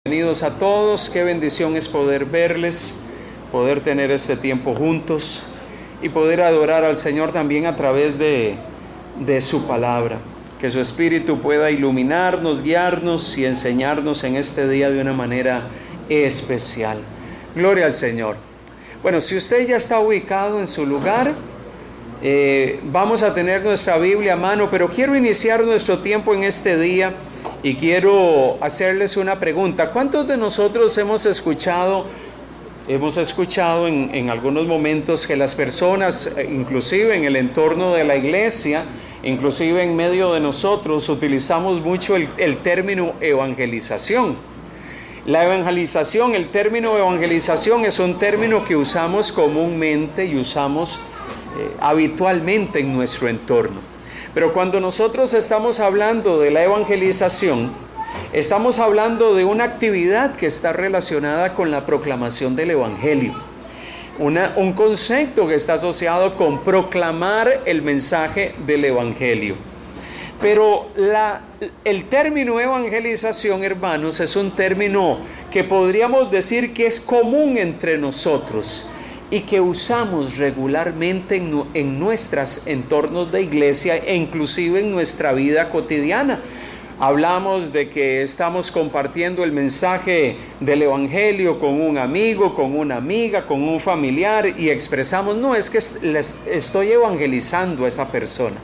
Bienvenidos a todos, qué bendición es poder verles, poder tener este tiempo juntos y poder adorar al Señor también a través de su palabra. Que su Espíritu pueda iluminarnos, guiarnos y enseñarnos en este día de una manera especial. Gloria al Señor. Bueno, si usted ya está ubicado en su lugar, vamos a tener nuestra Biblia a mano, pero quiero iniciar nuestro tiempo en este día y quiero hacerles una pregunta. ¿Cuántos de nosotros hemos escuchado en algunos momentos que las personas, inclusive en el entorno de la iglesia, inclusive en medio de nosotros, utilizamos mucho el término evangelización? La evangelización, el término evangelización es un término que usamos comúnmente y usamos habitualmente en nuestro entorno. Pero cuando nosotros estamos hablando de la evangelización, estamos hablando de una actividad que está relacionada con la proclamación del evangelio. Un concepto que está asociado con proclamar el mensaje del evangelio. Pero el término evangelización, hermanos, es un término que podríamos decir que es común entre nosotros y que usamos regularmente en nuestros entornos de iglesia e inclusive en nuestra vida cotidiana. Hablamos de que estamos compartiendo el mensaje del evangelio con un amigo, con una amiga, con un familiar y expresamos, no, es que les estoy evangelizando a esa persona.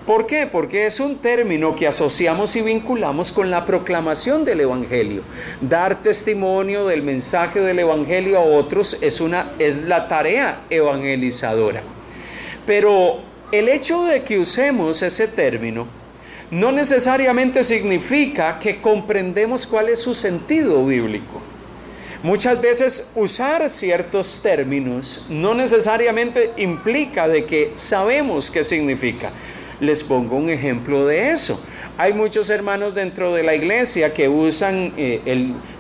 ¿Por qué? Porque es un término que asociamos y vinculamos con la proclamación del evangelio. Dar testimonio del mensaje del evangelio a otros es la tarea evangelizadora. Pero el hecho de que usemos ese término no necesariamente significa que comprendemos cuál es su sentido bíblico. Muchas veces usar ciertos términos no necesariamente implica de que sabemos qué significa. Les pongo un ejemplo de eso. Hay muchos hermanos dentro de la iglesia que usan,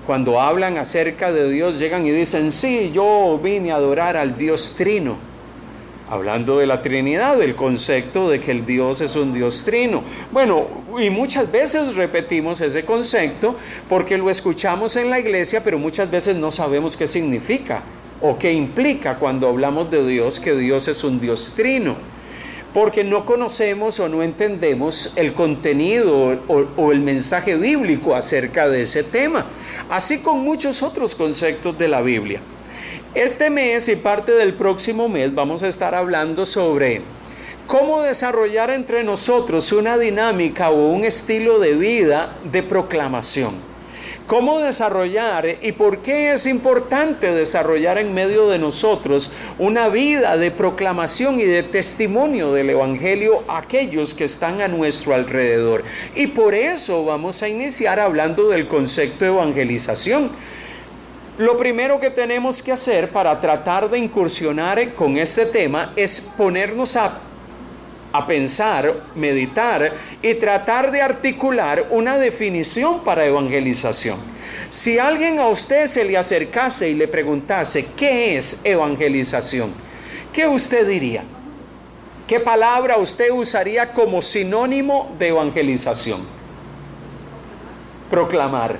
cuando hablan acerca de Dios, llegan y dicen, sí, yo vine a adorar al Dios Trino. Hablando de la Trinidad, del concepto de que el Dios es un Dios trino. Bueno, y muchas veces repetimos ese concepto porque lo escuchamos en la iglesia, pero muchas veces no sabemos qué significa o qué implica cuando hablamos de Dios, que Dios es un Dios trino. Porque no conocemos o no entendemos el contenido o el mensaje bíblico acerca de ese tema, así con muchos otros conceptos de la Biblia. Este mes y parte del próximo mes vamos a estar hablando sobre cómo desarrollar entre nosotros una dinámica o un estilo de vida de proclamación. ¿Cómo desarrollar y por qué es importante desarrollar en medio de nosotros una vida de proclamación y de testimonio del evangelio a aquellos que están a nuestro alrededor? Y por eso vamos a iniciar hablando del concepto de evangelización. Lo primero que tenemos que hacer para tratar de incursionar con este tema es ponernos a pensar, meditar y tratar de articular una definición para evangelización. Si alguien a usted se le acercase y le preguntase ¿qué es evangelización?, ¿qué usted diría? ¿Qué palabra usted usaría como sinónimo de evangelización? Proclamar.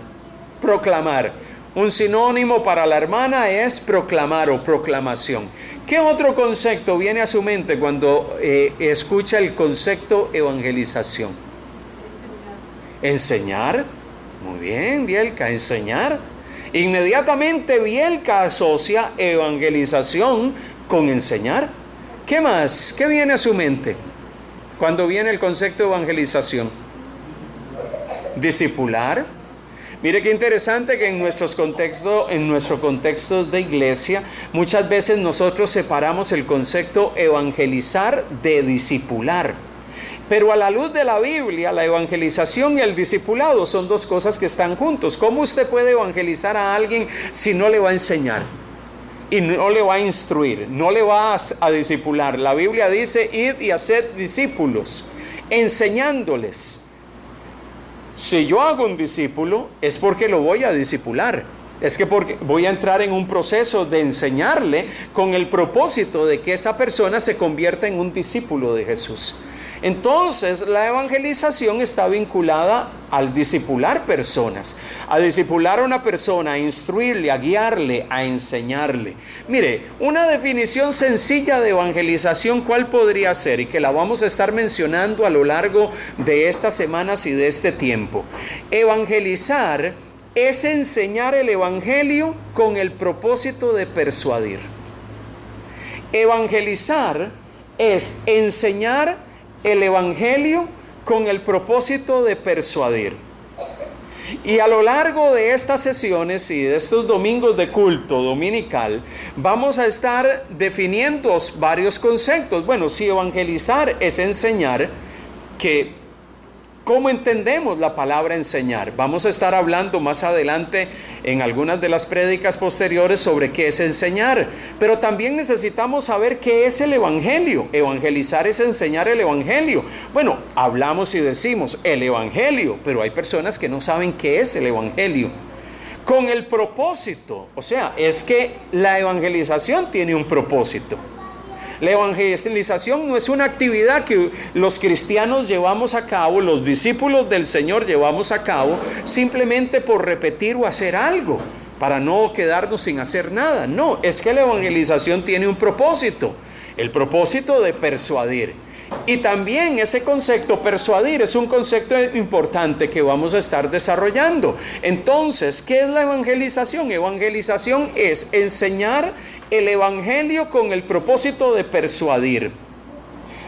Un sinónimo para la hermana es proclamar o proclamación. ¿Qué otro concepto viene a su mente cuando escucha el concepto evangelización? Enseñar. Muy bien, Bielka, enseñar. Inmediatamente Bielka asocia evangelización con enseñar. ¿Qué más? ¿Qué viene a su mente cuando viene el concepto de evangelización? Discipular. Mire qué interesante que en nuestros contextos de iglesia, muchas veces nosotros separamos el concepto evangelizar de discipular. Pero a la luz de la Biblia, la evangelización y el discipulado son dos cosas que están juntos. ¿Cómo usted puede evangelizar a alguien si no le va a enseñar? Y no le va a instruir, no le va a discipular. La Biblia dice, id y haced discípulos, enseñándoles. Si yo hago un discípulo, es porque lo voy a discipular. Es que porque voy a entrar en un proceso de enseñarle con el propósito de que esa persona se convierta en un discípulo de Jesús. Entonces, la evangelización está vinculada al discipular personas, a discipular a una persona, a instruirle, a guiarle, a enseñarle. Mire, una definición sencilla de evangelización, ¿cuál podría ser? Y que la vamos a estar mencionando a lo largo de estas semanas y de este tiempo. Evangelizar es enseñar el evangelio con el propósito de persuadir. Evangelizar es enseñar el evangelio con el propósito de persuadir. Y a lo largo de estas sesiones y de estos domingos de culto dominical, vamos a estar definiendo varios conceptos. Bueno, si evangelizar es enseñar, ¿cómo entendemos la palabra enseñar? Vamos a estar hablando más adelante en algunas de las prédicas posteriores sobre qué es enseñar, pero también necesitamos saber qué es el evangelio. Evangelizar es enseñar el evangelio. Bueno, hablamos y decimos el evangelio, pero hay personas que no saben qué es el evangelio. Con el propósito, o sea, es que la evangelización tiene un propósito. La evangelización no es una actividad que los cristianos llevamos a cabo, los discípulos del Señor llevamos a cabo simplemente por repetir o hacer algo, para no quedarnos sin hacer nada. No, es que la evangelización tiene un propósito, el propósito de persuadir. Y también ese concepto persuadir es un concepto importante que vamos a estar desarrollando. Entonces, ¿qué es la evangelización? Evangelización es enseñar el evangelio con el propósito de persuadir.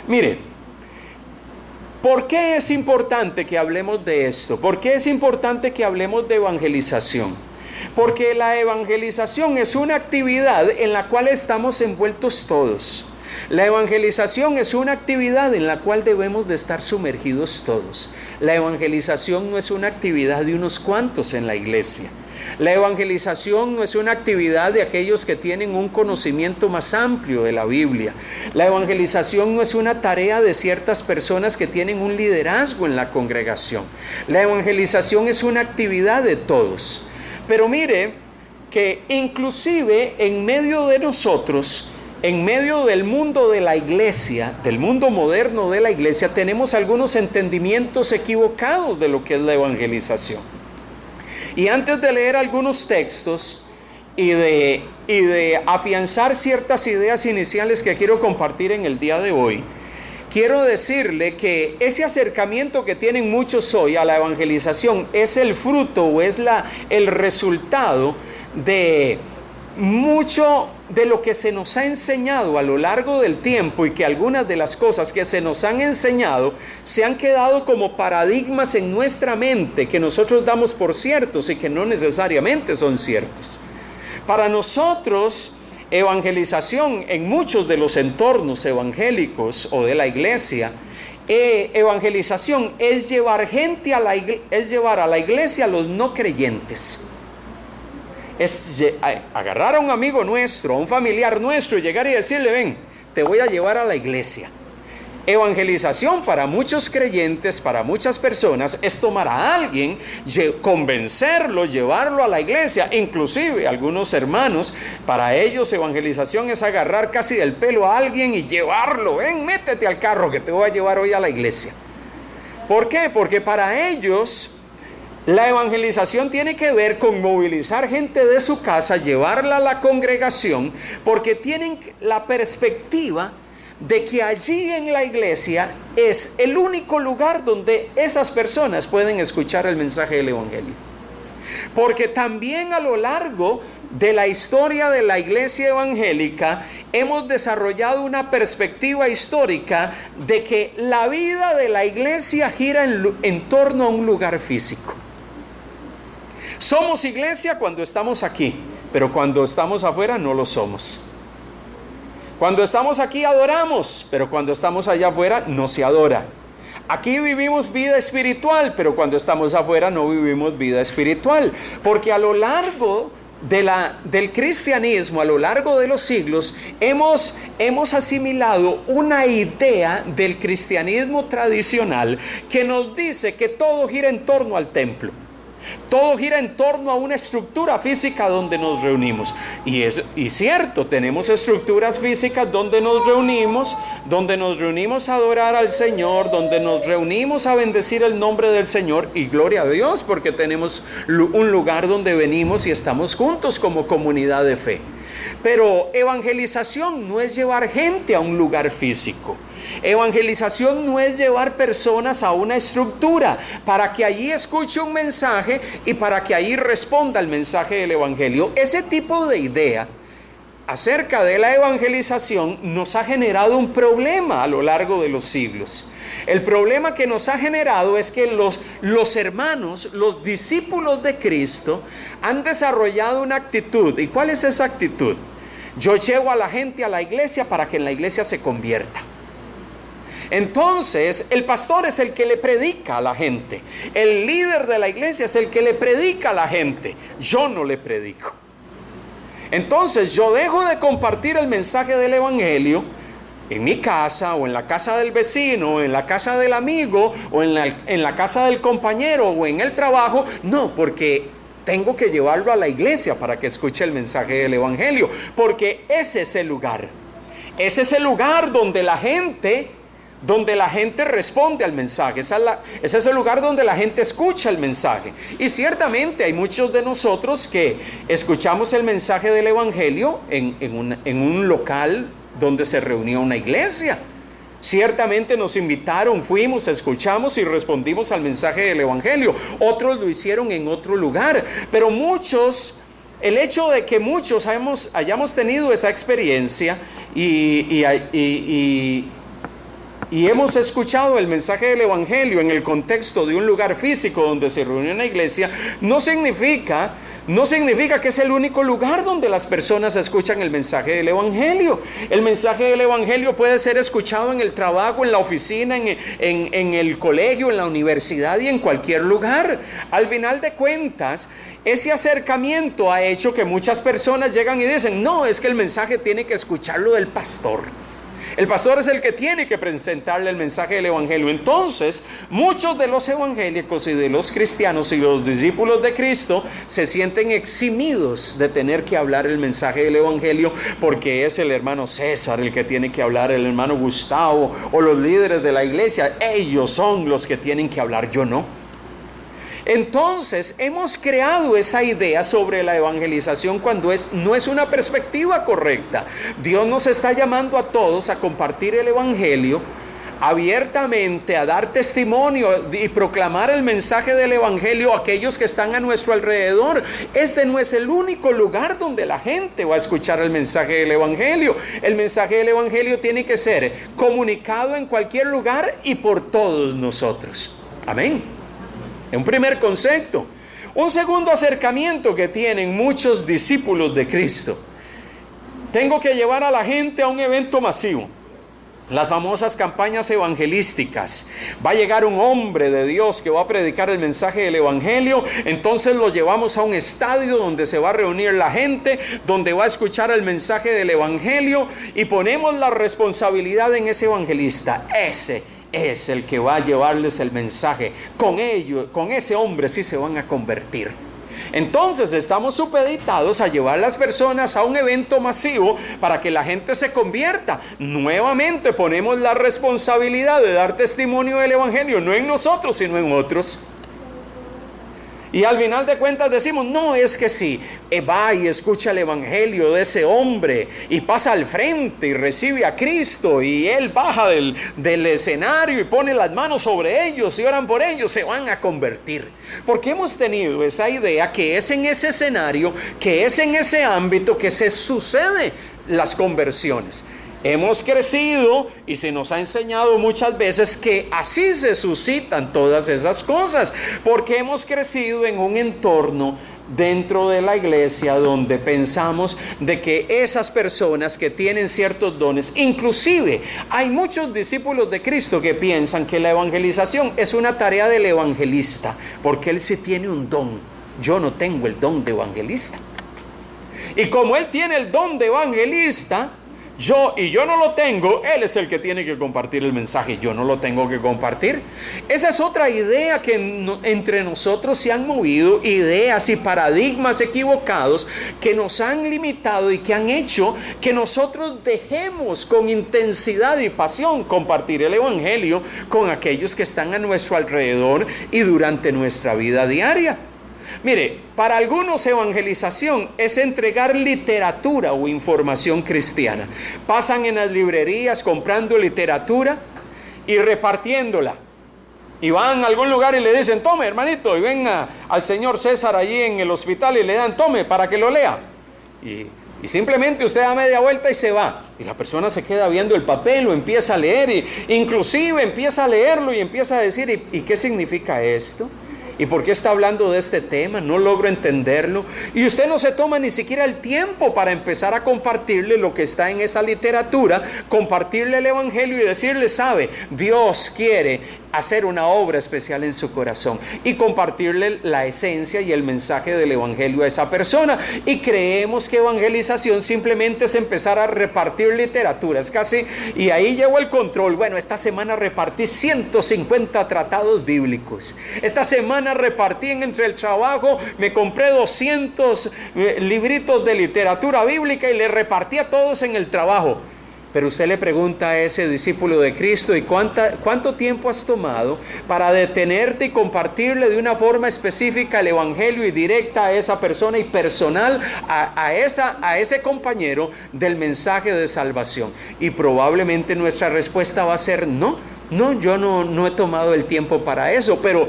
Mire, ¿por qué es importante que hablemos de esto? ¿Por qué es importante que hablemos de evangelización? Porque la evangelización es una actividad en la cual estamos envueltos todos. La evangelización es una actividad en la cual debemos de estar sumergidos todos. La evangelización no es una actividad de unos cuantos en la iglesia. La evangelización no es una actividad de aquellos que tienen un conocimiento más amplio de la Biblia. La evangelización no es una tarea de ciertas personas que tienen un liderazgo en la congregación. La evangelización es una actividad de todos. Pero mire que inclusive en medio de nosotros, en medio del mundo de la iglesia, del mundo moderno de la iglesia, tenemos algunos entendimientos equivocados de lo que es la evangelización. Y antes de leer algunos textos y de afianzar ciertas ideas iniciales que quiero compartir en el día de hoy, quiero decirle que ese acercamiento que tienen muchos hoy a la evangelización es el fruto o es el resultado de mucho de lo que se nos ha enseñado a lo largo del tiempo, y que algunas de las cosas que se nos han enseñado se han quedado como paradigmas en nuestra mente que nosotros damos por ciertos y que no necesariamente son ciertos. Para nosotros, evangelización en muchos de los entornos evangélicos o de la iglesia, evangelización es llevar gente es llevar a la iglesia a los no creyentes. Es agarrar a un amigo nuestro, a un familiar nuestro, y llegar y decirle: ven, te voy a llevar a la iglesia. Evangelización para muchos creyentes, para muchas personas, es tomar a alguien, convencerlo, llevarlo a la iglesia. Inclusive algunos hermanos, para ellos evangelización es agarrar casi del pelo a alguien y llevarlo: ven, métete al carro que te voy a llevar hoy a la iglesia. ¿Por qué? Porque para ellos la evangelización tiene que ver con movilizar gente de su casa, llevarla a la congregación, porque tienen la perspectiva de que allí en la iglesia es el único lugar donde esas personas pueden escuchar el mensaje del evangelio. Porque también a lo largo de la historia de la iglesia evangélica hemos desarrollado una perspectiva histórica de que la vida de la iglesia gira en torno a un lugar físico. Somos iglesia cuando estamos aquí, pero cuando estamos afuera no lo somos. Cuando estamos aquí adoramos, pero cuando estamos allá afuera no se adora. Aquí vivimos vida espiritual, pero cuando estamos afuera no vivimos vida espiritual. Porque a lo largo del cristianismo, a lo largo de los siglos, hemos asimilado una idea del cristianismo tradicional que nos dice que todo gira en torno al templo. Todo gira en torno a una estructura física donde nos reunimos. Y cierto, tenemos estructuras físicas donde nos reunimos a adorar al Señor, donde nos reunimos a bendecir el nombre del Señor, y gloria a Dios porque tenemos un lugar donde venimos y estamos juntos como comunidad de fe. Pero evangelización no es llevar gente a un lugar físico. Evangelización no es llevar personas a una estructura para que allí escuche un mensaje y para que allí responda al mensaje del evangelio. Ese tipo de idea acerca de la evangelización nos ha generado un problema a lo largo de los siglos. El problema que nos ha generado es que los hermanos, los discípulos de Cristo, han desarrollado una actitud. ¿Y cuál es esa actitud? Yo llevo a la gente a la iglesia para que en la iglesia se convierta. Entonces, el pastor es el que le predica a la gente. El líder de la iglesia es el que le predica a la gente. Yo no le predico. Entonces, yo dejo de compartir el mensaje del evangelio en mi casa, o en la casa del vecino, o en la casa del amigo, o en la casa del compañero, o en el trabajo. No, porque tengo que llevarlo a la iglesia para que escuche el mensaje del evangelio. Porque ese es el lugar. Ese es el lugar donde la gente responde al mensaje. Ese es el lugar donde la gente escucha el mensaje. Y ciertamente hay muchos de nosotros que escuchamos el mensaje del evangelio en un local donde se reunía una iglesia. Ciertamente nos invitaron, fuimos, escuchamos y respondimos al mensaje del evangelio. Otros lo hicieron en otro lugar. Pero el hecho de que muchos hayamos tenido esa experiencia y hemos escuchado el mensaje del evangelio en el contexto de un lugar físico donde se reunió una iglesia, no significa que es el único lugar donde las personas escuchan el mensaje del evangelio. El mensaje del evangelio puede ser escuchado en el trabajo, en la oficina, en el colegio, en la universidad y en cualquier lugar. Al final de cuentas, ese acercamiento ha hecho que muchas personas llegan y dicen: no, es que el mensaje tiene que escucharlo del pastor. El pastor es el que tiene que presentarle el mensaje del evangelio. Entonces, muchos de los evangélicos y de los cristianos y los discípulos de Cristo se sienten eximidos de tener que hablar el mensaje del evangelio, porque es el hermano César el que tiene que hablar, el hermano Gustavo o los líderes de la iglesia. Ellos son los que tienen que hablar, yo no. Entonces hemos creado esa idea sobre la evangelización cuando no es una perspectiva correcta. Dios nos está llamando a todos a compartir el evangelio abiertamente, a dar testimonio y proclamar el mensaje del evangelio a aquellos que están a nuestro alrededor. Este no es el único lugar donde la gente va a escuchar el mensaje del evangelio. El mensaje del evangelio tiene que ser comunicado en cualquier lugar y por todos nosotros. Amén. Un primer concepto. Un segundo acercamiento que tienen muchos discípulos de Cristo: tengo que llevar a la gente a un evento masivo. Las famosas campañas evangelísticas. Va a llegar un hombre de Dios que va a predicar el mensaje del evangelio, entonces lo llevamos a un estadio donde se va a reunir la gente, donde va a escuchar el mensaje del evangelio, y ponemos la responsabilidad en ese evangelista. Ese es el que va a llevarles el mensaje. Con ese hombre sí se van a convertir. Entonces estamos supeditados a llevar a las personas a un evento masivo para que la gente se convierta. Nuevamente ponemos la responsabilidad de dar testimonio del evangelio, no en nosotros, sino en otros. Y al final de cuentas decimos: no, es que si va y escucha el evangelio de ese hombre y pasa al frente y recibe a Cristo, y él baja del escenario y pone las manos sobre ellos y oran por ellos, se van a convertir. Porque hemos tenido esa idea que es en ese escenario, que es en ese ámbito que se suceden las conversiones. Hemos crecido y se nos ha enseñado muchas veces que así se suscitan todas esas cosas, porque hemos crecido en un entorno dentro de la iglesia donde pensamos de que esas personas que tienen ciertos dones, inclusive hay muchos discípulos de Cristo que piensan que la evangelización es una tarea del evangelista, porque él sí tiene un don. Yo no tengo el don de evangelista. Y como él tiene el don de evangelista, yo no lo tengo, él es el que tiene que compartir el mensaje, yo no lo tengo que compartir. Esa es otra idea que entre nosotros se han movido, ideas y paradigmas equivocados que nos han limitado y que han hecho que nosotros dejemos con intensidad y pasión compartir el evangelio con aquellos que están a nuestro alrededor y durante nuestra vida diaria. Mire, para algunos evangelización es entregar literatura o información cristiana. Pasan en las librerías comprando literatura y repartiéndola. Y van a algún lugar y le dicen, tome hermanito, y venga al señor César allí en el hospital y le dan, tome para que lo lea. Y simplemente usted da media vuelta y se va. Y la persona se queda viendo el papel o empieza a leer. Y inclusive empieza a leerlo y empieza a decir, ¿y qué significa esto? ¿Y por qué está hablando de este tema? No logro entenderlo. Y usted no se toma ni siquiera el tiempo para empezar a compartirle lo que está en esa literatura, compartirle el evangelio y decirle, sabe, Dios quiere hacer una obra especial en su corazón, y compartirle la esencia y el mensaje del evangelio a esa persona. Y creemos que evangelización simplemente es empezar a repartir literatura, es casi, y ahí llegó el control. Bueno, esta semana repartí 150 tratados bíblicos, esta semana repartí entre el trabajo, me compré 200 libritos de literatura bíblica y le repartí a todos en el trabajo. Pero usted le pregunta a ese discípulo de Cristo, ¿y cuánto tiempo has tomado para detenerte y compartirle de una forma específica el evangelio y directa a esa persona y personal a ese compañero del mensaje de salvación? Y probablemente nuestra respuesta va a ser no, yo no he tomado el tiempo para eso. Pero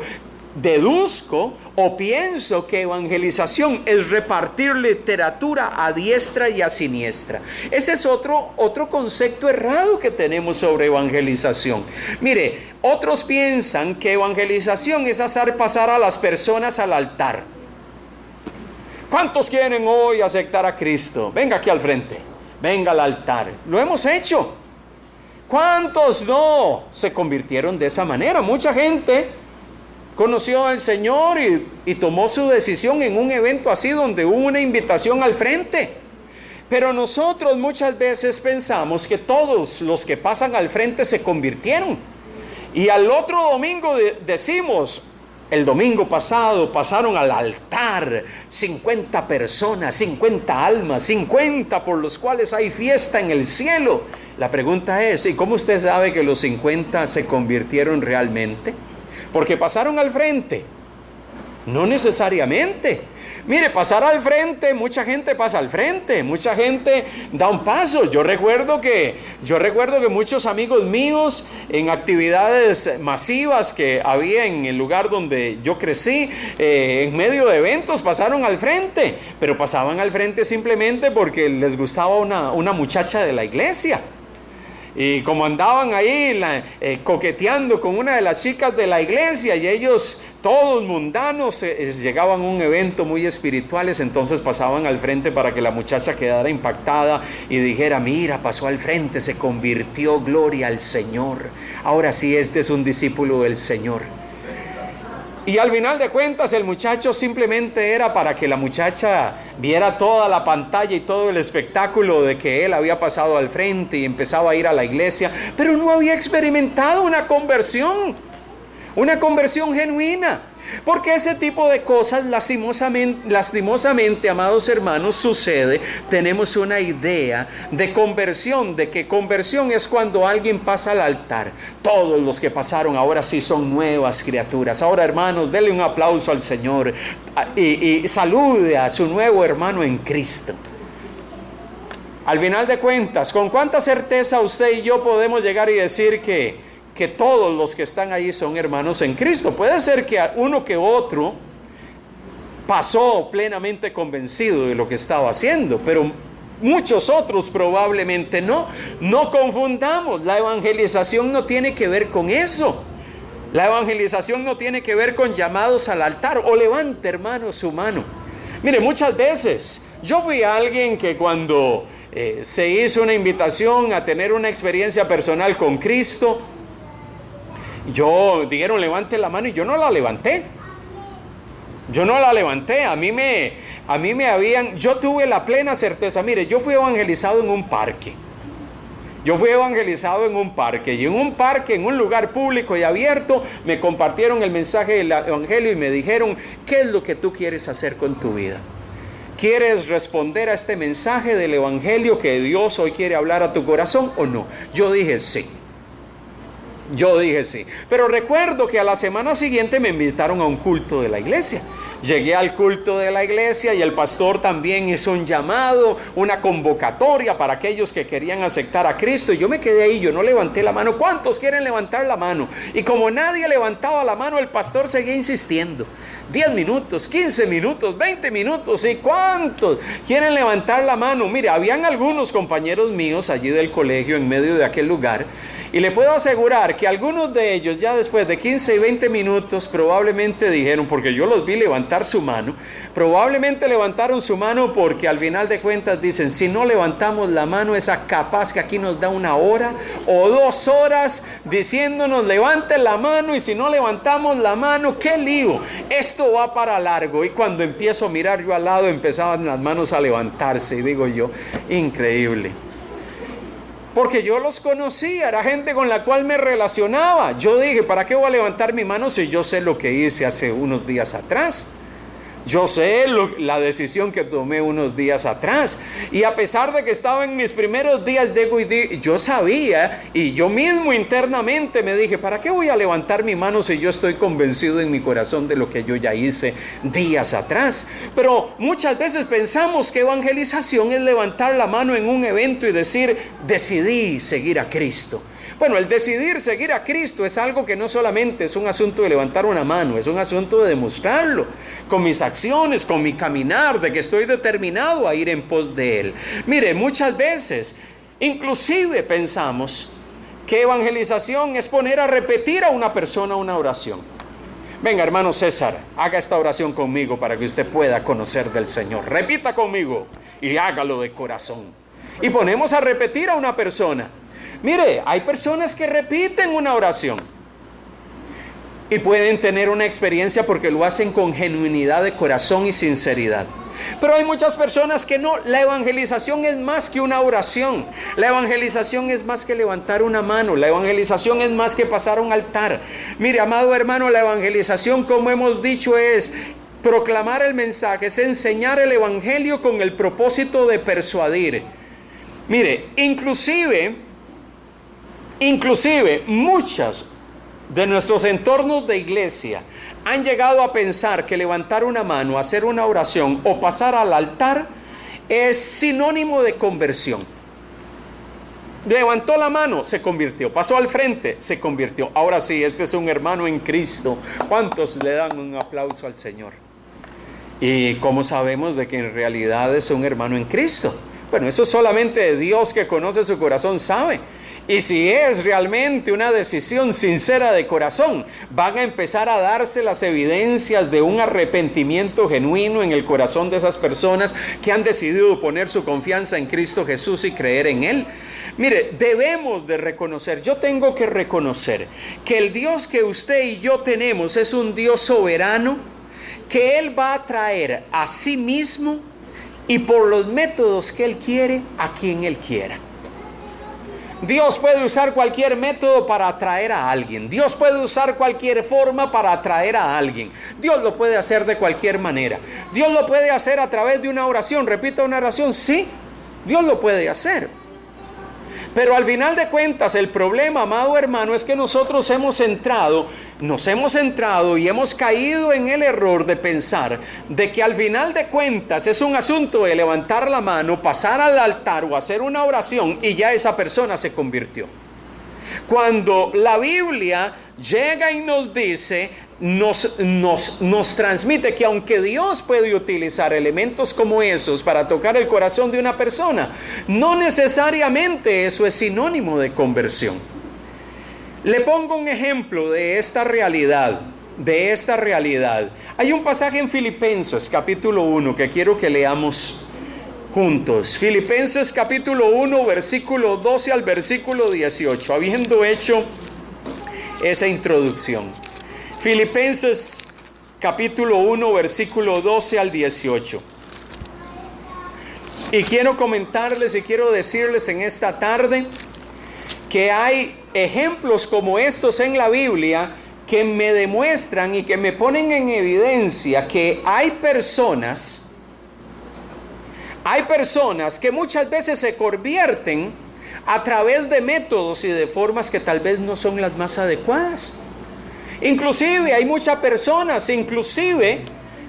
deduzco o pienso que evangelización es repartir literatura a diestra y a siniestra. Ese es otro concepto errado que tenemos sobre evangelización. Mire, otros piensan que evangelización es hacer pasar a las personas al altar. ¿Cuántos quieren hoy aceptar a Cristo? Venga aquí al frente, venga al altar. Lo hemos hecho. ¿Cuántos no se convirtieron de esa manera? Mucha gente conoció al Señor y tomó su decisión en un evento así donde hubo una invitación al frente. Pero nosotros muchas veces pensamos que todos los que pasan al frente se convirtieron. Y al otro domingo decimos, el domingo pasado pasaron al altar 50 personas, 50 almas, 50 por los cuales hay fiesta en el cielo. La pregunta es, ¿y cómo usted sabe que los 50 se convirtieron realmente? Porque pasaron al frente. No necesariamente. Mire, pasar al frente, mucha gente pasa al frente, mucha gente da un paso. Yo recuerdo que muchos amigos míos en actividades masivas que había en el lugar donde yo crecí, en medio de eventos pasaron al frente, pero pasaban al frente simplemente porque les gustaba una muchacha de la iglesia. Y como andaban ahí coqueteando con una de las chicas de la iglesia, y ellos todos mundanos llegaban a un evento muy espirituales, entonces pasaban al frente para que la muchacha quedara impactada y dijera, mira, pasó al frente, se convirtió, gloria al Señor. Ahora sí, este es un discípulo del Señor. Y al final de cuentas el muchacho simplemente era para que la muchacha viera toda la pantalla y todo el espectáculo de que él había pasado al frente y empezaba a ir a la iglesia, pero no había experimentado una conversión genuina. Porque ese tipo de cosas lastimosamente, amados hermanos, sucede. Tenemos una idea de conversión, de que conversión es cuando alguien pasa al altar. Todos los que pasaron ahora sí son nuevas criaturas. Ahora, hermanos, denle un aplauso al Señor y salude a su nuevo hermano en Cristo. Al final de cuentas, ¿con cuánta certeza usted y yo podemos llegar y decir que todos los que están ahí son hermanos en Cristo? Puede ser que uno que otro pasó plenamente convencido de lo que estaba haciendo, pero muchos otros probablemente no. No confundamos, la evangelización no tiene que ver con eso. La evangelización no tiene que ver con llamados al altar o levante, hermano, su mano. Mire, muchas veces yo fui alguien que cuando se hizo una invitación a tener una experiencia personal con Cristo, dijeron levante la mano y yo no la levanté. Yo tuve la plena certeza. Mire, yo fui evangelizado en un parque. Yo fui evangelizado en un parque, y en un parque, en un lugar público y abierto, me compartieron el mensaje del evangelio y me dijeron: ¿qué es lo que tú quieres hacer con tu vida? ¿Quieres responder a este mensaje del evangelio que Dios hoy quiere hablar a tu corazón o no? Yo dije sí. Pero recuerdo que a la semana siguiente me invitaron a un culto de la iglesia. Llegué al culto de la iglesia y el pastor también hizo un llamado, una convocatoria para aquellos que querían aceptar a Cristo. Y yo me quedé ahí, yo no levanté la mano. ¿Cuántos quieren levantar la mano? Y como nadie levantaba la mano, el pastor seguía insistiendo. 10 minutos, 15 minutos, 20 minutos. ¿Y cuántos quieren levantar la mano? Mire, habían algunos compañeros míos allí del colegio en medio de aquel lugar. Y le puedo asegurar que algunos de ellos ya después de 15 y 20 minutos probablemente dijeron, porque yo los vi levantar su mano, probablemente levantaron su mano porque al final de cuentas dicen: si no levantamos la mano, esa capaz que aquí nos da 1 hora o 2 horas diciéndonos levanten la mano, y si no levantamos la mano, qué lío, esto va para largo. Y cuando empiezo a mirar yo al lado, empezaban las manos a levantarse y digo yo, increíble. Porque yo los conocía, era gente con la cual me relacionaba. Yo dije, ¿para qué voy a levantar mi mano si yo sé lo que hice hace unos días atrás? Yo sé la decisión que tomé unos días atrás. Y a pesar de que estaba en mis primeros días de yo sabía, y yo mismo internamente me dije, ¿para qué voy a levantar mi mano si yo estoy convencido en mi corazón de lo que yo ya hice días atrás? Pero muchas veces pensamos que evangelización es levantar la mano en un evento y decir: decidí seguir a Cristo. Bueno, el decidir seguir a Cristo es algo que no solamente es un asunto de levantar una mano, es un asunto de demostrarlo con mis acciones, con mi caminar, de que estoy determinado a ir en pos de Él. Mire, muchas veces, inclusive pensamos que evangelización es poner a repetir a una persona una oración. Venga, hermano César, haga esta oración conmigo para que usted pueda conocer del Señor. Repita conmigo y hágalo de corazón. Y ponemos a repetir a una persona. Mire, hay personas que repiten una oración y pueden tener una experiencia porque lo hacen con genuinidad de corazón y sinceridad. Pero hay muchas personas que no. La evangelización es más que una oración. La evangelización es más que levantar una mano. La evangelización es más que pasar a un altar. Mire, amado hermano, la evangelización, como hemos dicho, es proclamar el mensaje, es enseñar el evangelio con el propósito de persuadir. Mire, inclusive muchas de nuestros entornos de iglesia han llegado a pensar que levantar una mano, hacer una oración o pasar al altar es sinónimo de conversión. Levantó la mano, se convirtió. Pasó al frente, se convirtió. Ahora sí, este es un hermano en Cristo. ¿Cuántos le dan un aplauso al Señor? ¿Y cómo sabemos de que en realidad es un hermano en Cristo? Bueno, eso solamente Dios, que conoce su corazón, sabe. Y si es realmente una decisión sincera de corazón, van a empezar a darse las evidencias de un arrepentimiento genuino en el corazón de esas personas que han decidido poner su confianza en Cristo Jesús y creer en Él. Mire, debemos de reconocer, yo tengo que reconocer que el Dios que usted y yo tenemos es un Dios soberano, que Él va a traer a sí mismo y por los métodos que Él quiere, a quien Él quiera. Dios puede usar cualquier método para atraer a alguien. Dios puede usar cualquier forma para atraer a alguien. Dios lo puede hacer de cualquier manera. Dios lo puede hacer a través de una oración. Repita, una oración. Sí, Dios lo puede hacer. Pero al final de cuentas, el problema, amado hermano, es que nosotros nos hemos entrado y hemos caído en el error de pensar de que al final de cuentas es un asunto de levantar la mano, pasar al altar o hacer una oración y ya esa persona se convirtió. Cuando la Biblia llega y nos dice, nos transmite que aunque Dios puede utilizar elementos como esos para tocar el corazón de una persona, no necesariamente eso es sinónimo de conversión. Le pongo un ejemplo de esta realidad. Hay un pasaje en Filipenses capítulo 1 que quiero que leamos juntos. Filipenses capítulo 1, versículo 12 al versículo 18, habiendo hecho esa introducción. Filipenses capítulo 1, versículo 12 al 18. Y quiero comentarles y quiero decirles en esta tarde que hay ejemplos como estos en la Biblia que me demuestran y que me ponen en evidencia que hay personas que muchas veces se convierten a través de métodos y de formas que tal vez no son las más adecuadas. Inclusive hay muchas personas,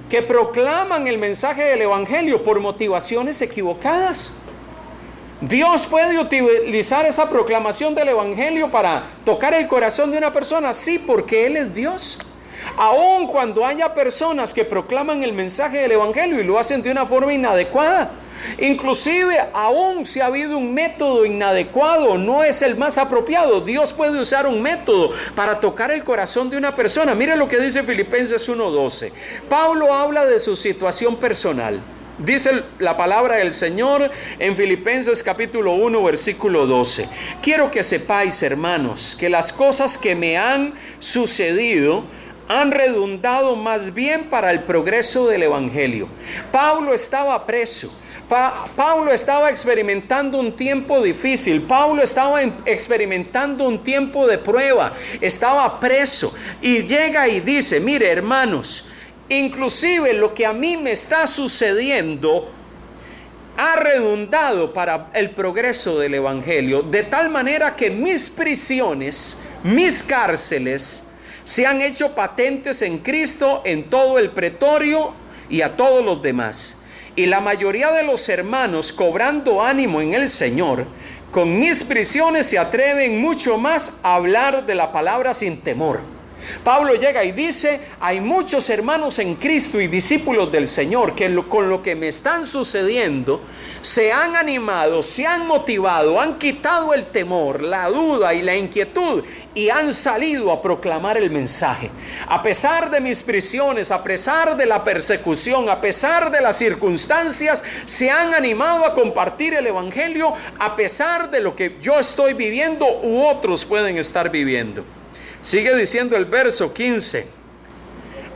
que proclaman el mensaje del Evangelio por motivaciones equivocadas. Dios puede utilizar esa proclamación del Evangelio para tocar el corazón de una persona, sí, porque Él es Dios. Aun cuando haya personas que proclaman el mensaje del Evangelio y lo hacen de una forma inadecuada. Inclusive, aun si ha habido un método inadecuado, no es el más apropiado. Dios puede usar un método para tocar el corazón de una persona. Mire lo que dice Filipenses 1:12. Pablo habla de su situación personal. Dice la palabra del Señor en Filipenses capítulo 1, versículo 12. Quiero que sepáis, hermanos, que las cosas que me han sucedido han redundado más bien para el progreso del Evangelio. Pablo estaba preso. Pablo estaba experimentando un tiempo difícil. Pablo estaba experimentando un tiempo de prueba. Estaba preso. Y llega y dice, mire, hermanos, inclusive lo que a mí me está sucediendo ha redundado para el progreso del Evangelio, de tal manera que mis prisiones, mis cárceles, se han hecho patentes en Cristo, en todo el pretorio y a todos los demás. Y la mayoría de los hermanos, cobrando ánimo en el Señor, con mis prisiones se atreven mucho más a hablar de la palabra sin temor. Pablo llega y dice, hay muchos hermanos en Cristo y discípulos del Señor que con lo que me están sucediendo se han animado, se han motivado, han quitado el temor, la duda y la inquietud y han salido a proclamar el mensaje. A pesar de mis prisiones, a pesar de la persecución, a pesar de las circunstancias, se han animado a compartir el Evangelio a pesar de lo que yo estoy viviendo u otros pueden estar viviendo. Sigue diciendo el verso 15.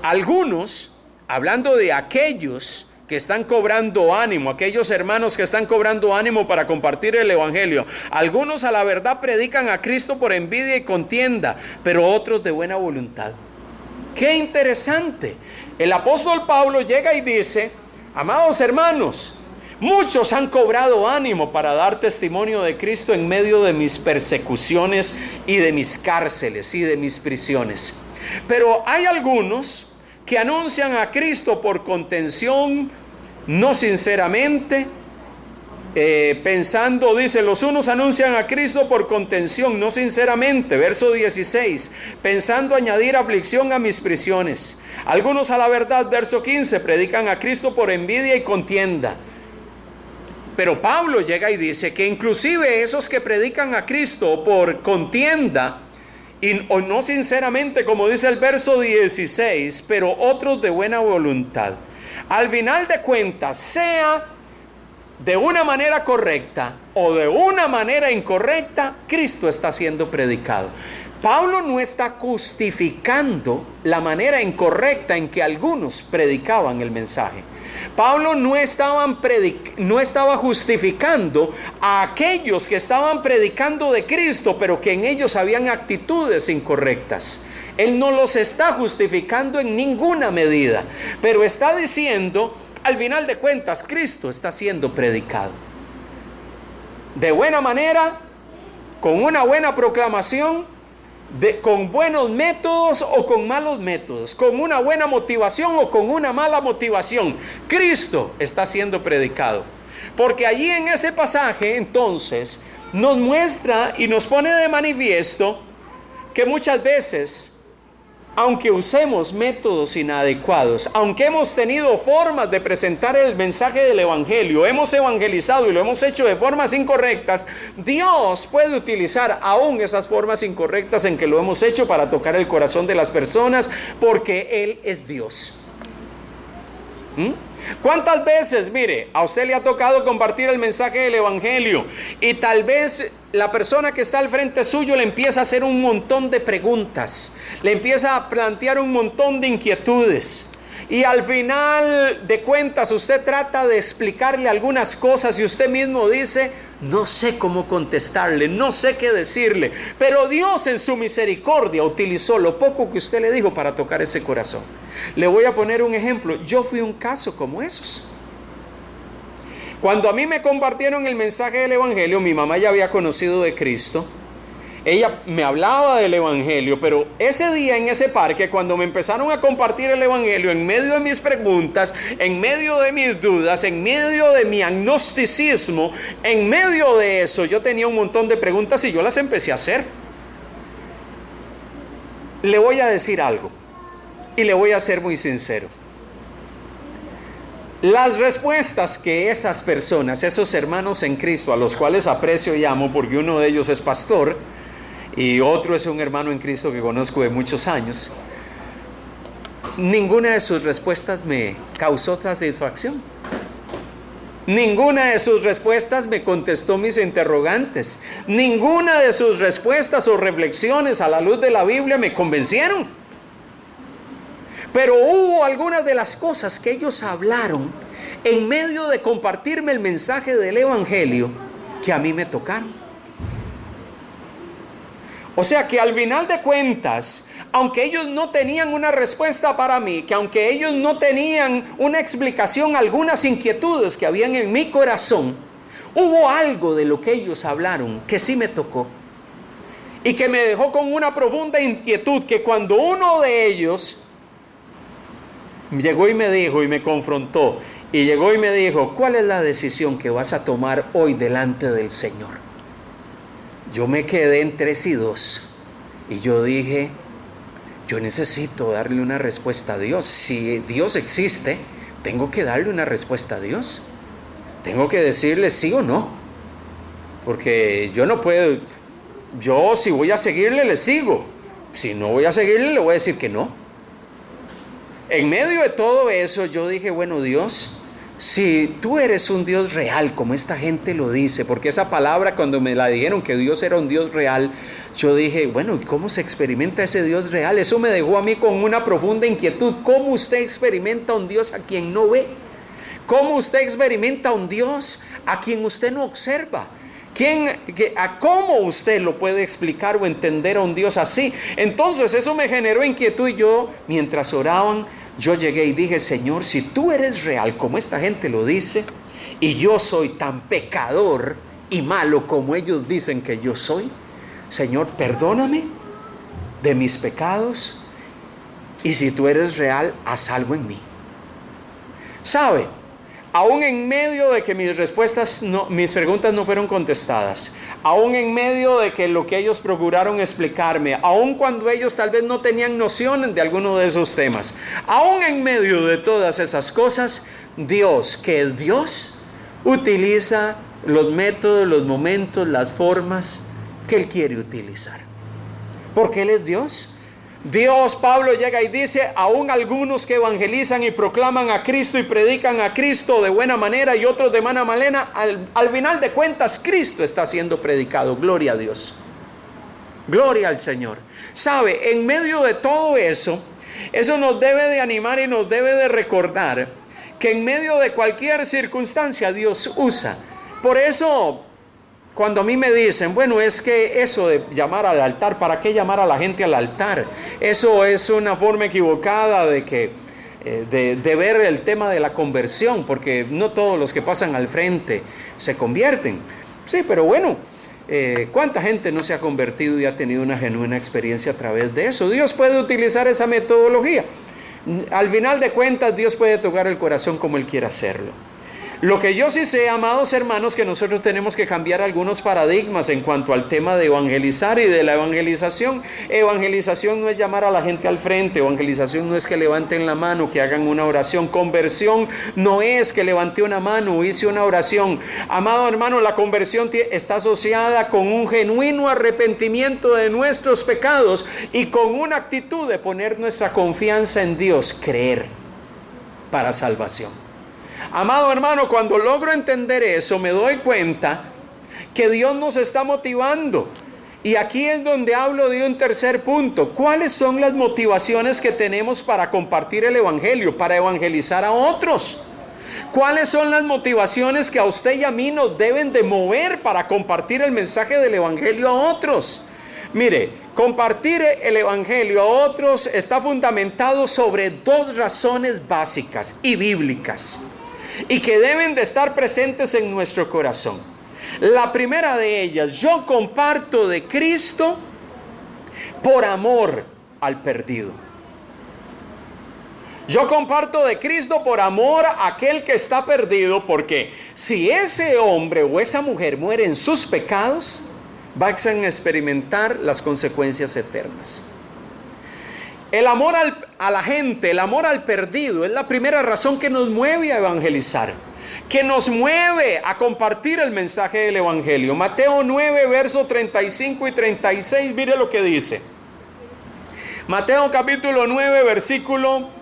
Algunos, hablando de aquellos que están cobrando ánimo, aquellos hermanos que están cobrando ánimo para compartir el Evangelio, algunos a la verdad predican a Cristo por envidia y contienda, pero otros de buena voluntad. ¡Qué interesante! El apóstol Pablo llega y dice, amados hermanos, muchos han cobrado ánimo para dar testimonio de Cristo en medio de mis persecuciones y de mis cárceles y de mis prisiones. Pero hay algunos que anuncian a Cristo por contención, no sinceramente, pensando, dice, los unos anuncian a Cristo por contención, no sinceramente, verso 16, pensando añadir aflicción a mis prisiones. Algunos a la verdad, verso 15, predican a Cristo por envidia y contienda. Pero Pablo llega y dice que inclusive esos que predican a Cristo por contienda o no sinceramente, como dice el verso 16, pero otros de buena voluntad. Al final de cuentas, sea de una manera correcta o de una manera incorrecta, Cristo está siendo predicado. Pablo no está justificando la manera incorrecta en que algunos predicaban el mensaje. Pablo no estaba justificando a aquellos que estaban predicando de Cristo, pero que en ellos habían actitudes incorrectas. Él no los está justificando en ninguna medida, pero está diciendo, al final de cuentas, Cristo está siendo predicado. De buena manera, con una buena proclamación, con buenos métodos o con malos métodos, con una buena motivación o con una mala motivación, Cristo está siendo predicado. Porque allí en ese pasaje entonces nos muestra y nos pone de manifiesto que muchas veces, aunque usemos métodos inadecuados, aunque hemos tenido formas de presentar el mensaje del Evangelio, hemos evangelizado y lo hemos hecho de formas incorrectas, Dios puede utilizar aún esas formas incorrectas en que lo hemos hecho para tocar el corazón de las personas, porque Él es Dios. ¿Cuántas veces, mire, a usted le ha tocado compartir el mensaje del Evangelio y tal vez la persona que está al frente suyo le empieza a hacer un montón de preguntas, le empieza a plantear un montón de inquietudes? Y al final de cuentas usted trata de explicarle algunas cosas y usted mismo dice, no sé cómo contestarle, no sé qué decirle. Pero Dios en su misericordia utilizó lo poco que usted le dijo para tocar ese corazón. Le voy a poner un ejemplo. Yo fui un caso como esos. Cuando a mí me compartieron el mensaje del Evangelio, mi mamá ya había conocido de Cristo. Ella me hablaba del Evangelio, pero ese día en ese parque, cuando me empezaron a compartir el Evangelio, en medio de mis preguntas, en medio de mis dudas, en medio de mi agnosticismo, en medio de eso, yo tenía un montón de preguntas y yo las empecé a hacer. Le voy a decir algo, y le voy a ser muy sincero. Las respuestas que esas personas, esos hermanos en Cristo, a los cuales aprecio y amo, porque uno de ellos es pastor, y otro es un hermano en Cristo que conozco de muchos años, ninguna de sus respuestas me causó satisfacción. Ninguna de sus respuestas me contestó mis interrogantes. Ninguna de sus respuestas o reflexiones a la luz de la Biblia me convencieron. Pero hubo algunas de las cosas que ellos hablaron en medio de compartirme el mensaje del Evangelio que a mí me tocaron. O sea que al final de cuentas, aunque ellos no tenían una respuesta para mí, que aunque ellos no tenían una explicación a algunas inquietudes que habían en mi corazón, hubo algo de lo que ellos hablaron que sí me tocó y que me dejó con una profunda inquietud, que cuando uno de ellos llegó y me dijo y me confrontó y llegó y me dijo, ¿cuál es la decisión que vas a tomar hoy delante del Señor? Yo me quedé en 3 y 2 y yo dije, yo necesito darle una respuesta a Dios. Si Dios existe, tengo que darle una respuesta a Dios. Tengo que decirle sí o no, porque yo no puedo, yo si voy a seguirle, le sigo. Si no voy a seguirle, le voy a decir que no. En medio de todo eso, yo dije, bueno, Dios, si tú eres un Dios real, como esta gente lo dice, porque esa palabra cuando me la dijeron que Dios era un Dios real, yo dije, bueno, ¿cómo se experimenta ese Dios real? Eso me dejó a mí con una profunda inquietud. ¿Cómo usted experimenta un Dios a quien no ve? ¿Cómo usted experimenta un Dios a quien usted no observa? ¿Cómo usted lo puede explicar o entender a un Dios así? Entonces eso me generó inquietud y yo, mientras oraban, yo llegué y dije, Señor, si tú eres real como esta gente lo dice, y yo soy tan pecador y malo como ellos dicen que yo soy, Señor, perdóname de mis pecados, y si tú eres real, haz algo en mí. ¿Sabe? Aún en medio de que mis preguntas no fueron contestadas, aún en medio de que lo que ellos procuraron explicarme, aún cuando ellos tal vez no tenían noción de alguno de esos temas, aún en medio de todas esas cosas, Dios, que es Dios, utiliza los métodos, los momentos, las formas que Él quiere utilizar. Porque Él es Dios. Dios, Pablo llega y dice, aún algunos que evangelizan y proclaman a Cristo y predican a Cristo de buena manera y otros de mala manera, al final de cuentas Cristo está siendo predicado. Gloria a Dios. Gloria al Señor. ¿Sabe? En medio de todo eso, eso nos debe de animar y nos debe de recordar que en medio de cualquier circunstancia Dios usa. Por eso, cuando a mí me dicen, bueno, es que eso de llamar al altar, ¿para qué llamar a la gente al altar? Eso es una forma equivocada de ver el tema de la conversión, porque no todos los que pasan al frente se convierten. Sí, pero bueno, ¿cuánta gente no se ha convertido y ha tenido una genuina experiencia a través de eso? Dios puede utilizar esa metodología. Al final de cuentas, Dios puede tocar el corazón como Él quiera hacerlo. Lo que yo sí sé, amados hermanos, que nosotros tenemos que cambiar algunos paradigmas en cuanto al tema de evangelizar y de la evangelización. Evangelización no es llamar a la gente al frente, evangelización no es que levanten la mano, que hagan una oración. Conversión no es que levanté una mano o hice una oración. Amado hermano, la conversión está asociada con un genuino arrepentimiento de nuestros pecados y con una actitud de poner nuestra confianza en Dios, creer para salvación. Amado hermano, cuando logro entender eso, me doy cuenta que Dios nos está motivando Y aquí es donde hablo de un tercer punto. ¿Cuáles son las motivaciones que tenemos para compartir el evangelio, para evangelizar a otros? ¿Cuáles son las motivaciones que a usted y a mí nos deben de mover para compartir el mensaje del evangelio a otros? Mire, compartir el evangelio a otros está fundamentado sobre dos razones básicas y bíblicas, y que deben de estar presentes en nuestro corazón. La primera de ellas: yo comparto de Cristo por amor al perdido. Yo comparto de Cristo por amor a aquel que está perdido, porque si ese hombre o esa mujer muere en sus pecados, van a experimentar las consecuencias eternas. El amor a la gente, el amor al perdido, es la primera razón que nos mueve a evangelizar, que nos mueve a compartir el mensaje del evangelio. Mateo 9, versos 35 y 36, mire lo que dice. Mateo capítulo 9, versículo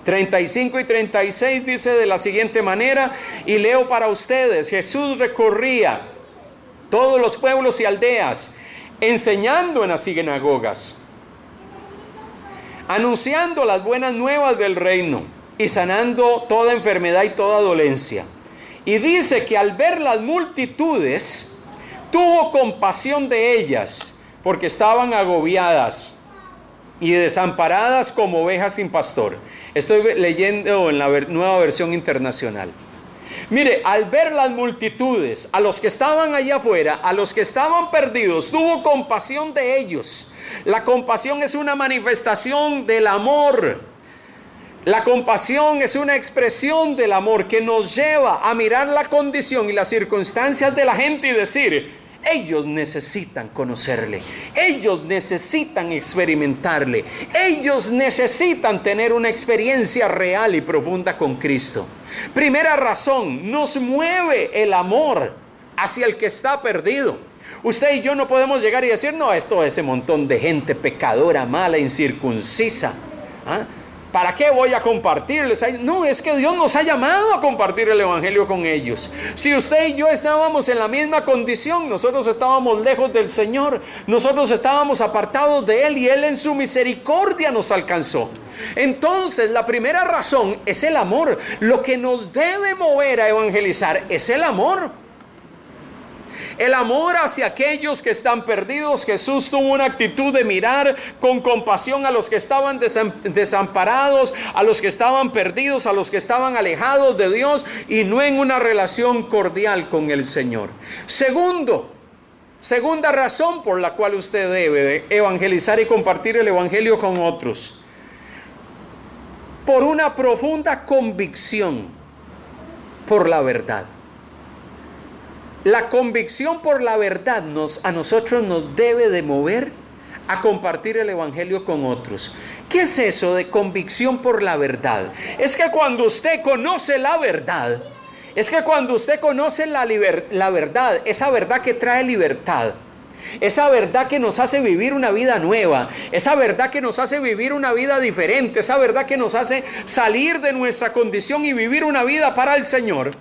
35 y 36 dice de la siguiente manera, y leo para ustedes: Jesús recorría todos los pueblos y aldeas, enseñando en las sinagogas, anunciando las buenas nuevas del reino y sanando toda enfermedad y toda dolencia. Y dice que al ver las multitudes, tuvo compasión de ellas, porque estaban agobiadas y desamparadas como ovejas sin pastor. Estoy leyendo en la nueva versión internacional. Mire, al ver las multitudes, a los que estaban allá afuera, a los que estaban perdidos, tuvo compasión de ellos. La compasión es una manifestación del amor. La compasión es una expresión del amor que nos lleva a mirar la condición y las circunstancias de la gente y decir: ellos necesitan conocerle, ellos necesitan experimentarle, ellos necesitan tener una experiencia real y profunda con Cristo. Primera razón: nos mueve el amor hacia el que está perdido. Usted y yo no podemos llegar y decir: no, esto es ese montón de gente pecadora, mala, incircuncisa, ¿para qué voy a compartirles? No, es que Dios nos ha llamado a compartir el evangelio con ellos. Si usted y yo estábamos en la misma condición, nosotros estábamos lejos del Señor, nosotros estábamos apartados de Él, y Él en su misericordia nos alcanzó. Entonces, la primera razón es el amor. Lo que nos debe mover a evangelizar es el amor. El amor hacia aquellos que están perdidos. Jesús tuvo una actitud de mirar con compasión a los que estaban desamparados, a los que estaban perdidos, a los que estaban alejados de Dios y no en una relación cordial con el Señor. Segunda razón por la cual usted debe evangelizar y compartir el evangelio con otros: por una profunda convicción por la verdad. La convicción por la verdad a nosotros nos debe de mover a compartir el evangelio con otros. ¿Qué es eso de convicción por la verdad? Es que cuando usted conoce la verdad, es que cuando usted conoce la verdad, esa verdad que trae libertad, esa verdad que nos hace vivir una vida nueva, esa verdad que nos hace vivir una vida diferente, esa verdad que nos hace salir de nuestra condición y vivir una vida para el Señor.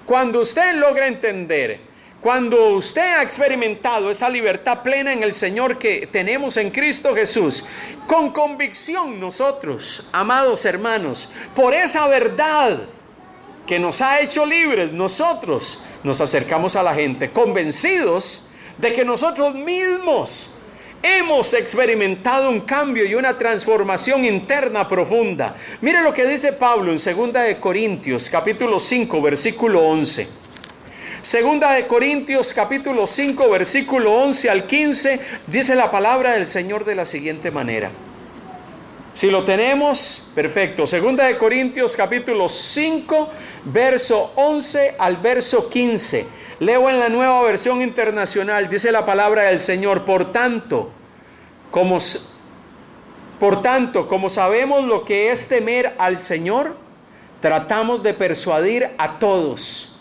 Cuando usted logra entender, cuando usted ha experimentado esa libertad plena en el Señor que tenemos en Cristo Jesús, con convicción nosotros, amados hermanos, por esa verdad que nos ha hecho libres, nosotros nos acercamos a la gente convencidos de que nosotros mismos hemos experimentado un cambio y una transformación interna profunda. Mire lo que dice Pablo en 2 Corintios capítulo 5 versículo 11. 2 Corintios capítulo 5 versículo 11 al 15 dice la palabra del Señor de la siguiente manera. Si lo tenemos, perfecto. 2 Corintios capítulo 5 verso 11 al verso 15. Leo en la nueva versión internacional, dice la palabra del Señor: Por tanto, como sabemos lo que es temer al Señor, tratamos de persuadir a todos,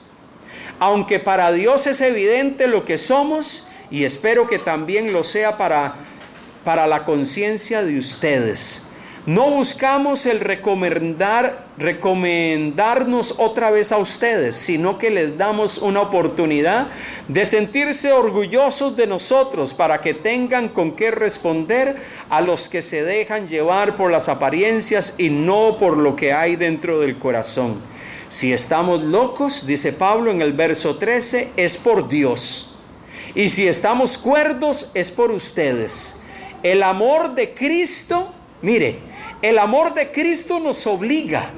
aunque para Dios es evidente lo que somos, y espero que también lo sea para la conciencia de ustedes. No buscamos el recomendarnos otra vez a ustedes, sino que les damos una oportunidad de sentirse orgullosos de nosotros para que tengan con qué responder a los que se dejan llevar por las apariencias y no por lo que hay dentro del corazón. Si estamos locos, dice Pablo en el verso 13, es por Dios. Y si estamos cuerdos, es por ustedes. El amor de Cristo, mire, el amor de Cristo nos obliga,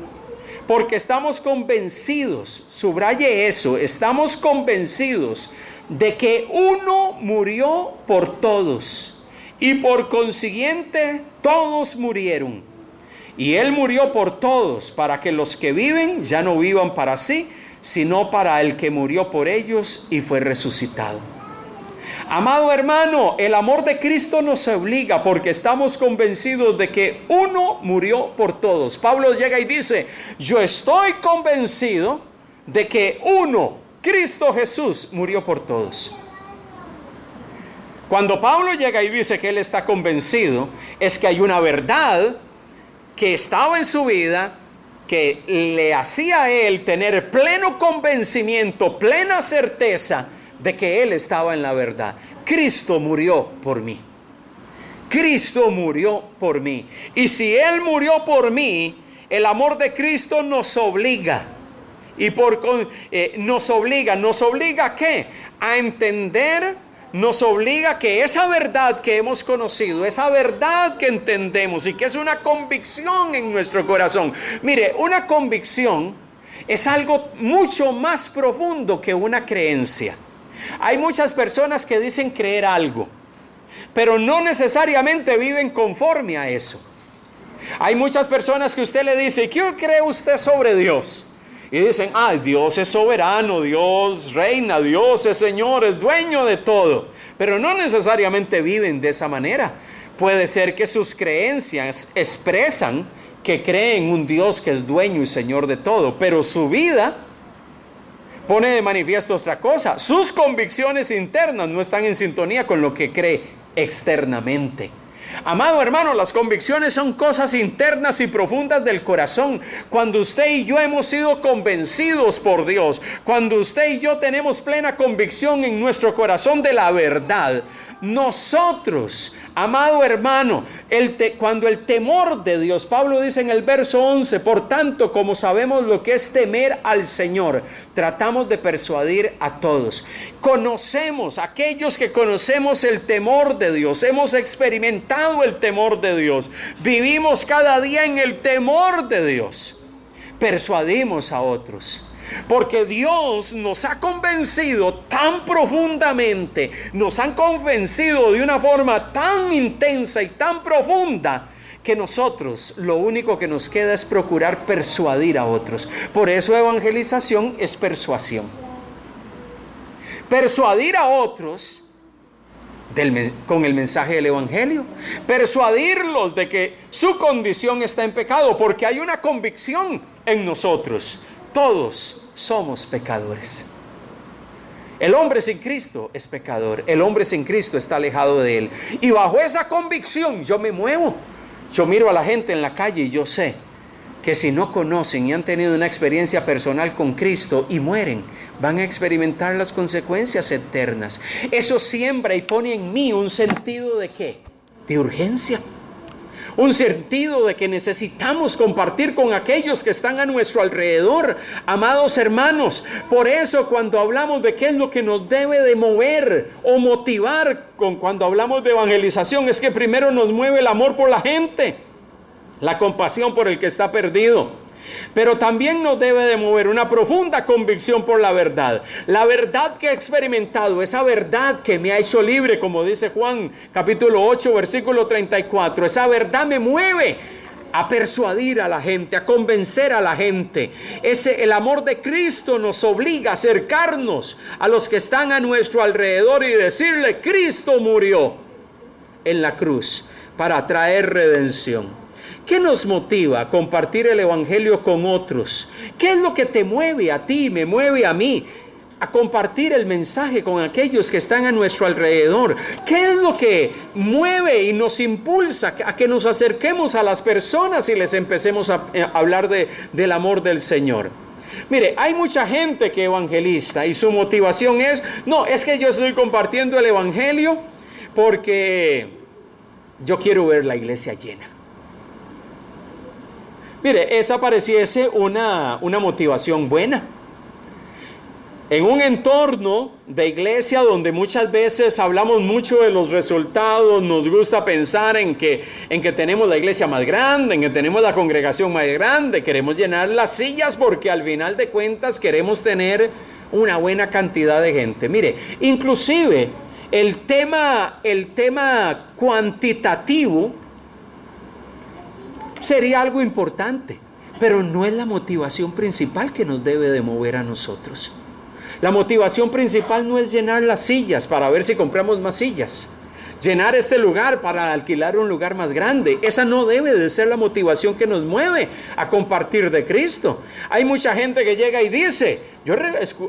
porque estamos convencidos, subraye eso, estamos convencidos de que uno murió por todos y por consiguiente todos murieron. Y Él murió por todos para que los que viven ya no vivan para sí, sino para el que murió por ellos y fue resucitado. Amado hermano, el amor de Cristo nos obliga porque estamos convencidos de que uno murió por todos. Pablo llega y dice, yo estoy convencido de que uno, Cristo Jesús, murió por todos. Cuando Pablo llega y dice que él está convencido, es que hay una verdad que estaba en su vida, que le hacía a él tener pleno convencimiento, plena certeza de que él estaba en la verdad. Cristo murió por mí. Cristo murió por mí. Y si Él murió por mí, el amor de Cristo nos obliga. Y nos obliga ¿a qué? A entender, nos obliga que esa verdad que hemos conocido, esa verdad que entendemos y que es una convicción en nuestro corazón. Mire, una convicción es algo mucho más profundo que una creencia. Hay muchas personas que dicen creer algo, pero no necesariamente viven conforme a eso. Hay muchas personas que usted le dice, ¿qué cree usted sobre Dios? Y dicen, Dios es soberano, Dios reina, Dios es Señor, es dueño de todo. Pero no necesariamente viven de esa manera. Puede ser que sus creencias expresan que creen en un Dios que es dueño y Señor de todo, pero su vida pone de manifiesto otra cosa. Sus convicciones internas no están en sintonía con lo que cree externamente. Amado hermano, las convicciones son cosas internas y profundas del corazón. Cuando usted y yo hemos sido convencidos por Dios, cuando usted y yo tenemos plena convicción en nuestro corazón de la verdad, nosotros, amado hermano, cuando el temor de Dios, Pablo dice en el verso 11, por tanto, como sabemos lo que es temer al Señor, tratamos de persuadir a todos. Conocemos, aquellos que conocemos el temor de Dios, hemos experimentado el temor de Dios, vivimos cada día en el temor de Dios, persuadimos a otros. Porque Dios nos ha convencido tan profundamente, nos han convencido de una forma tan intensa y tan profunda, que nosotros lo único que nos queda es procurar persuadir a otros. Por eso evangelización es persuasión. Persuadir a otros con el mensaje del evangelio. Persuadirlos de que su condición está en pecado, porque hay una convicción en nosotros. Todos somos pecadores. El hombre sin Cristo es pecador. El hombre sin Cristo está alejado de Él. Y bajo esa convicción yo me muevo. Yo miro a la gente en la calle y yo sé que si no conocen y han tenido una experiencia personal con Cristo y mueren, van a experimentar las consecuencias eternas. Eso siembra y pone en mí un sentido de ¿qué? De urgencia. Un sentido de que necesitamos compartir con aquellos que están a nuestro alrededor, amados hermanos. Por eso cuando hablamos de qué es lo que nos debe de mover o motivar cuando hablamos de evangelización, es que primero nos mueve el amor por la gente, la compasión por el que está perdido. Pero también nos debe de mover una profunda convicción por la verdad. La verdad que he experimentado, esa verdad que me ha hecho libre, como dice Juan capítulo 8, versículo 34. Esa verdad me mueve a persuadir a la gente, a convencer a la gente. El amor de Cristo nos obliga a acercarnos a los que están a nuestro alrededor y decirle, Cristo murió en la cruz para traer redención. ¿Qué nos motiva a compartir el evangelio con otros? ¿Qué es lo que te mueve a ti, me mueve a mí? a compartir el mensaje con aquellos que están a nuestro alrededor? ¿Qué es lo que mueve y nos impulsa a que nos acerquemos a las personas y les empecemos a hablar del amor del Señor? Mire, hay mucha gente que evangeliza y su motivación es: no, es que yo estoy compartiendo el evangelio porque yo quiero ver la iglesia llena. Mire, esa pareciese una motivación buena. En un entorno de iglesia donde muchas veces hablamos mucho de los resultados, nos gusta pensar en que tenemos la iglesia más grande, en que tenemos la congregación más grande, queremos llenar las sillas porque al final de cuentas queremos tener una buena cantidad de gente. Mire, inclusive el tema cuantitativo sería algo importante, pero no es la motivación principal que nos debe de mover a nosotros. La motivación principal no es llenar las sillas para ver si compramos más sillas, llenar este lugar para alquilar un lugar más grande. Esa no debe de ser la motivación que nos mueve a compartir de Cristo. Hay mucha gente que llega y dice, yo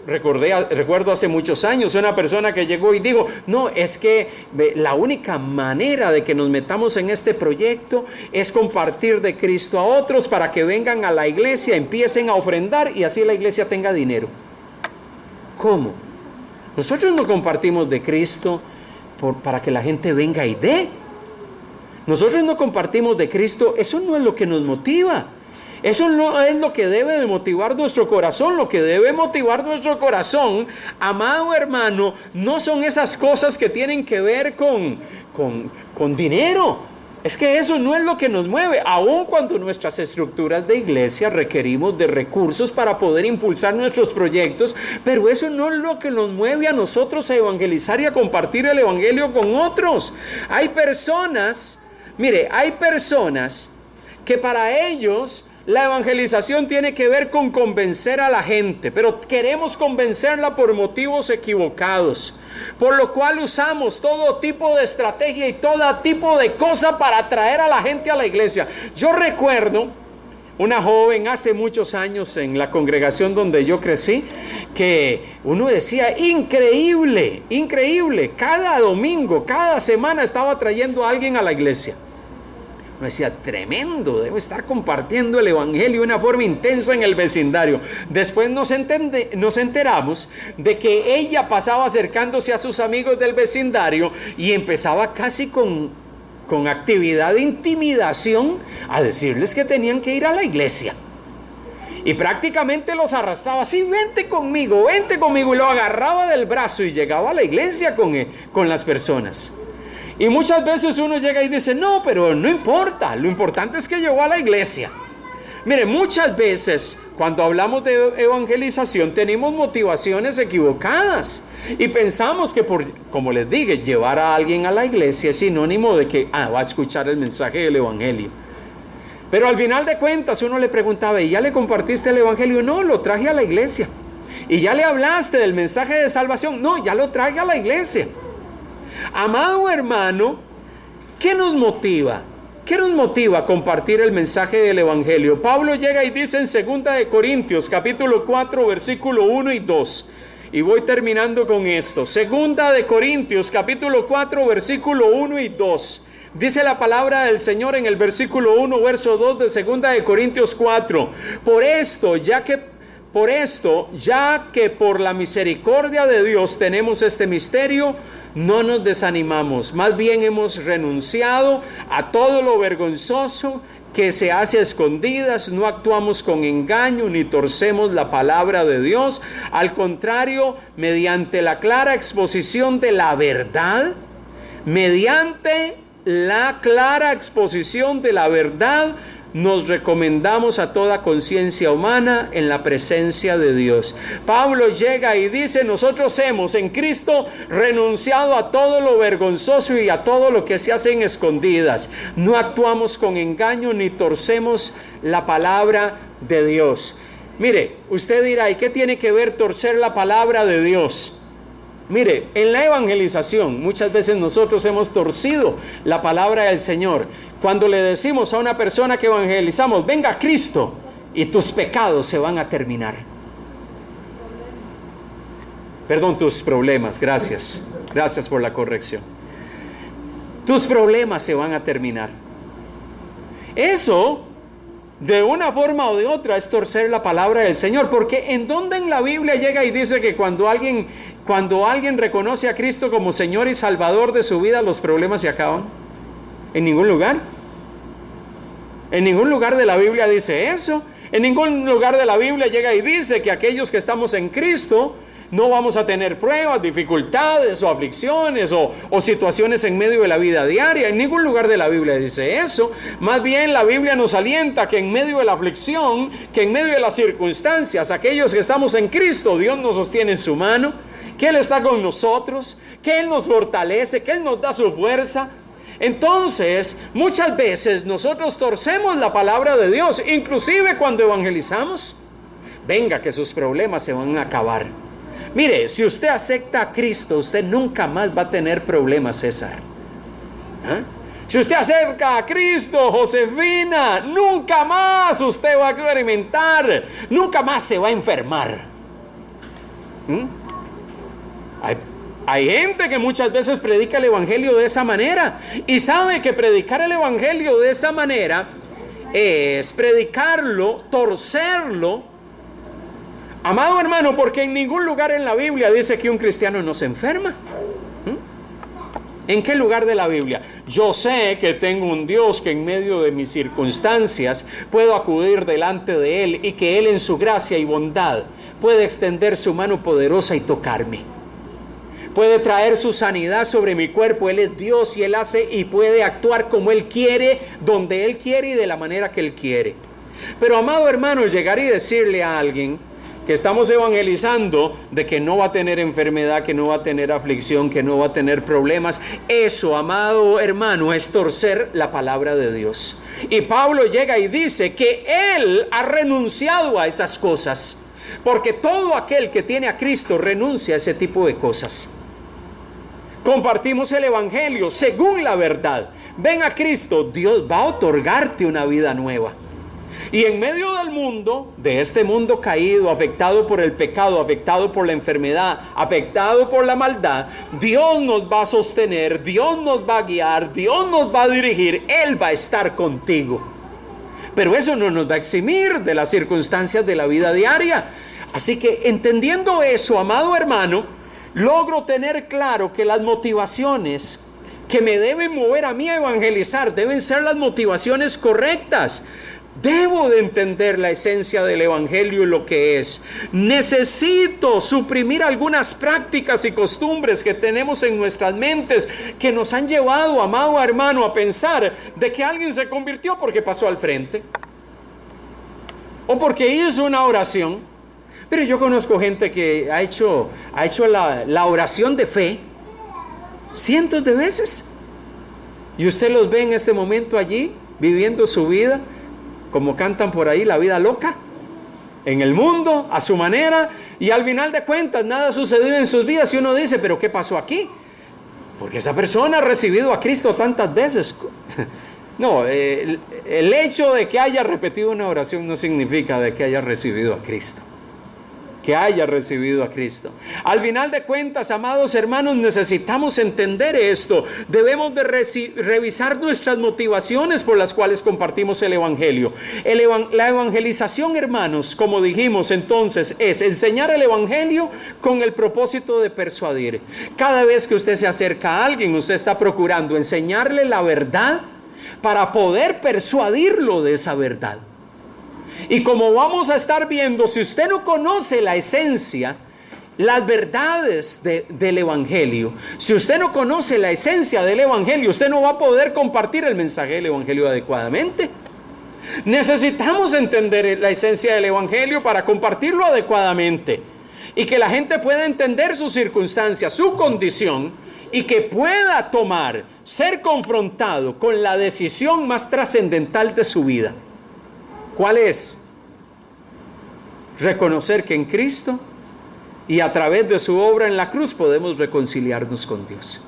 recuerdo hace muchos años una persona que llegó y dijo: no, es que la única manera de que nos metamos en este proyecto es compartir de Cristo a otros para que vengan a la iglesia, empiecen a ofrendar y así la iglesia tenga dinero. ¿Cómo? Nosotros no compartimos de Cristo para que la gente venga y dé. Nosotros no compartimos de Cristo, eso no es lo que nos motiva. Eso no es lo que debe de motivar nuestro corazón. Lo que debe motivar nuestro corazón, amado hermano, no son esas cosas que tienen que ver con dinero. Es que eso no es lo que nos mueve, aun cuando nuestras estructuras de iglesia requerimos de recursos para poder impulsar nuestros proyectos, pero eso no es lo que nos mueve a nosotros a evangelizar y a compartir el evangelio con otros. Hay personas que para ellos la evangelización tiene que ver con convencer a la gente, pero queremos convencerla por motivos equivocados, por lo cual usamos todo tipo de estrategia y todo tipo de cosa para atraer a la gente a la iglesia. Yo recuerdo una joven hace muchos años en la congregación donde yo crecí, que uno decía: increíble, increíble, cada domingo, cada semana estaba trayendo a alguien a la iglesia. Me decía: tremendo, debe estar compartiendo el evangelio de una forma intensa en el vecindario. Después nos enteramos de que ella pasaba acercándose a sus amigos del vecindario y empezaba casi con actividad de intimidación a decirles que tenían que ir a la iglesia. Y prácticamente los arrastraba así: vente conmigo, y lo agarraba del brazo y llegaba a la iglesia con las personas. Y muchas veces uno llega y dice: no, pero no importa, lo importante es que llegó a la iglesia. Mire, muchas veces cuando hablamos de evangelización tenemos motivaciones equivocadas y pensamos que como les dije, llevar a alguien a la iglesia es sinónimo de que va a escuchar el mensaje del evangelio. Pero al final de cuentas uno le preguntaba: ¿y ya le compartiste el evangelio? No, lo traje a la iglesia. ¿Y ya le hablaste del mensaje de salvación? No, ya lo traje a la iglesia. Amado hermano, ¿qué nos motiva? ¿Qué nos motiva a compartir el mensaje del evangelio? Pablo llega y dice en 2 de Corintios, capítulo 4, versículo 1 y 2. Y voy terminando con esto. 2 de Corintios, capítulo 4, versículo 1 y 2. Dice la palabra del Señor en el versículo 1, verso 2 de 2 de Corintios 4. Por esto, ya que por la misericordia de Dios tenemos este misterio, no nos desanimamos, más bien hemos renunciado a todo lo vergonzoso que se hace a escondidas, no actuamos con engaño ni torcemos la palabra de Dios. Al contrario, mediante la clara exposición de la verdad, nos recomendamos a toda conciencia humana en la presencia de Dios. Pablo llega y dice: nosotros hemos en Cristo renunciado a todo lo vergonzoso y a todo lo que se hace en escondidas. No actuamos con engaño ni torcemos la palabra de Dios. Mire, usted dirá: ¿y qué tiene que ver torcer la palabra de Dios? Mire, en la evangelización muchas veces nosotros hemos torcido la palabra del Señor. Cuando le decimos a una persona que evangelizamos: venga a Cristo y tus pecados se van a terminar. Perdón, tus problemas, gracias. Gracias por la corrección. Tus problemas se van a terminar. Eso, de una forma o de otra, es torcer la palabra del Señor. Porque ¿en dónde en la Biblia llega y dice que cuando alguien reconoce a Cristo como Señor y Salvador de su vida, los problemas se acaban? En ningún lugar. En ningún lugar de la Biblia dice eso. En ningún lugar de la Biblia llega y dice que aquellos que estamos en Cristo no vamos a tener pruebas, dificultades o aflicciones o situaciones en medio de la vida diaria. En ningún lugar de la Biblia dice eso. Más bien la Biblia nos alienta que en medio de la aflicción, que en medio de las circunstancias, aquellos que estamos en Cristo, Dios nos sostiene en su mano, que Él está con nosotros, que Él nos fortalece, que Él nos da su fuerza. Entonces, muchas veces nosotros torcemos la palabra de Dios, inclusive cuando evangelizamos. Venga, que sus problemas se van a acabar. Mire, si usted acepta a Cristo, usted nunca más va a tener problemas, César. ¿Ah? Si usted acerca a Cristo, Josefina, nunca más usted va a experimentar, nunca más se va a enfermar. Hay gente que muchas veces predica el evangelio de esa manera y sabe que predicar el evangelio de esa manera es predicarlo, torcerlo. Amado hermano, porque en ningún lugar en la Biblia dice que un cristiano no se enferma. ¿En qué lugar de la Biblia? Yo sé que tengo un Dios que en medio de mis circunstancias puedo acudir delante de Él y que Él en su gracia y bondad puede extender su mano poderosa y tocarme. Puede traer su sanidad sobre mi cuerpo. Él es Dios y Él hace y puede actuar como Él quiere, donde Él quiere y de la manera que Él quiere. Pero amado hermano, llegar y decirle a alguien que estamos evangelizando de que no va a tener enfermedad, que no va a tener aflicción, que no va a tener problemas, eso, amado hermano, es torcer la palabra de Dios. Y Pablo llega y dice que él ha renunciado a esas cosas, porque todo aquel que tiene a Cristo renuncia a ese tipo de cosas. Compartimos el evangelio según la verdad. Ven a Cristo, Dios va a otorgarte una vida nueva. Y en medio del mundo, de este mundo caído, afectado por el pecado, afectado por la enfermedad, afectado por la maldad, Dios nos va a sostener, Dios nos va a guiar, Dios nos va a dirigir, Él va a estar contigo. Pero eso no nos va a eximir de las circunstancias de la vida diaria. Así que entendiendo eso, amado hermano, logro tener claro que las motivaciones que me deben mover a mí a evangelizar deben ser las motivaciones correctas. Debo de entender la esencia del evangelio y lo que es. Necesito suprimir algunas prácticas y costumbres que tenemos en nuestras mentes que nos han llevado, amado hermano, a pensar de que alguien se convirtió porque pasó al frente o porque hizo una oración. Pero yo conozco gente que ha hecho la oración de fe cientos de veces y usted los ve en este momento allí viviendo su vida, como cantan por ahí, la vida loca, en el mundo, a su manera, y al final de cuentas nada ha sucedido en sus vidas y uno dice, pero ¿qué pasó aquí? Porque esa persona ha recibido a Cristo tantas veces. No, el hecho de que haya repetido una oración no significa de que haya recibido a Cristo. Que haya recibido a Cristo. Al final de cuentas, amados hermanos, necesitamos entender esto. Debemos de revisar nuestras motivaciones por las cuales compartimos el evangelio. La evangelización, hermanos, como dijimos entonces, es enseñar el evangelio con el propósito de persuadir. Cada vez que usted se acerca a alguien, usted está procurando enseñarle la verdad para poder persuadirlo de esa verdad. Y como vamos a estar viendo, si usted no conoce la esencia, las verdades del evangelio, si usted no conoce la esencia del evangelio, usted no va a poder compartir el mensaje del evangelio adecuadamente. Necesitamos entender la esencia del evangelio para compartirlo adecuadamente y que la gente pueda entender sus circunstancias, su condición, y que pueda ser confrontado con la decisión más trascendental de su vida. ¿Cuál es? Reconocer que en Cristo y a través de su obra en la cruz podemos reconciliarnos con Dios.